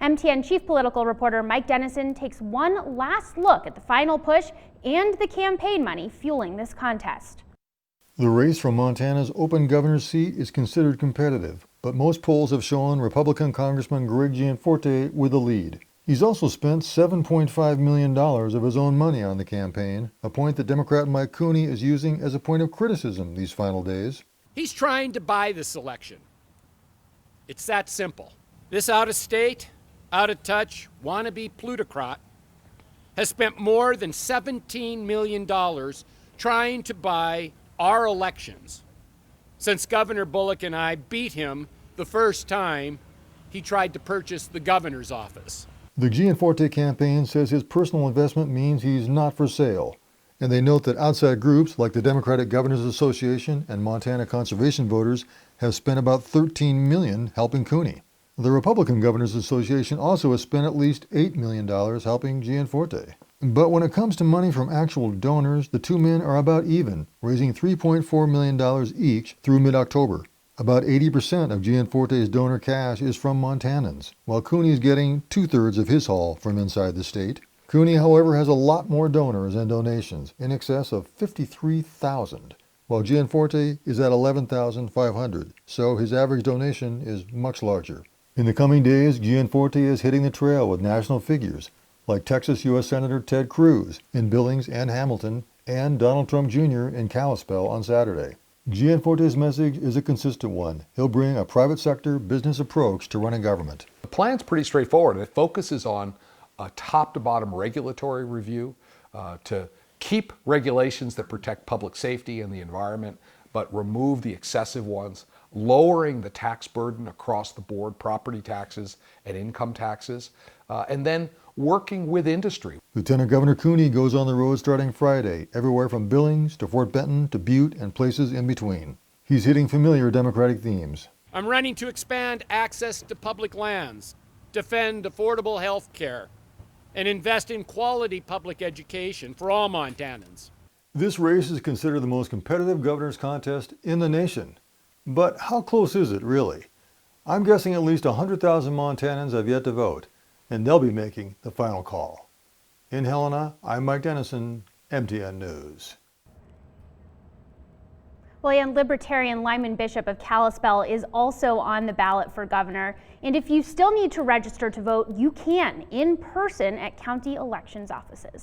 MTN chief political reporter Mike Dennison takes one last look at the final push and the campaign money fueling this contest. The race for Montana's open governor's seat is considered competitive, but most polls have shown Republican Congressman Greg Gianforte with the lead. He's also spent $7.5 million of his own money on the campaign, a point that Democrat Mike Cooney is using as a point of criticism these final days. He's trying to buy this election. It's that simple. This out-of-state, out-of-touch, wannabe plutocrat has spent more than $17 million trying to buy our elections since Governor Bullock and I beat him the first time he tried to purchase the governor's office. The Gianforte campaign says his personal investment means he's not for sale, and they note that outside groups like the Democratic Governors Association and Montana Conservation Voters have spent about $13 million helping Cooney. The Republican Governors Association also has spent at least $8 million helping Gianforte. But when it comes to money from actual donors, the two men are about even, raising $3.4 million each through mid-October. About 80% of Gianforte's donor cash is from Montanans, while Cooney is getting 2/3 of his haul from inside the state. Cooney, however, has a lot more donors and donations, in excess of 53,000, while Gianforte is at 11,500, so his average donation is much larger. In the coming days, Gianforte is hitting the trail with national figures, like Texas U.S. Senator Ted Cruz in Billings and Hamilton, and Donald Trump Jr. in Kalispell on Saturday. Gianforte's message is a consistent one. He'll bring a private sector business approach to running government. The plan's pretty straightforward. It focuses on a top-to-bottom regulatory review to keep regulations that protect public safety and the environment, but remove the excessive ones, lowering the tax burden across the board, property taxes and income taxes, and then working with industry. Lieutenant Governor Cooney goes on the road starting Friday, everywhere from Billings to Fort Benton to Butte and places in between. He's hitting familiar Democratic themes. I'm running to expand access to public lands, defend affordable health care, and invest in quality public education for all Montanans. This race is considered the most competitive governor's contest in the nation. But how close is it, really? I'm guessing at least 100,000 Montanans have yet to vote, and they'll be making the final call. In Helena, I'm Mike Dennison, MTN News. Well, and Libertarian Lyman Bishop of Kalispell is also on the ballot for governor. And if you still need to register to vote, you can in person at county elections offices.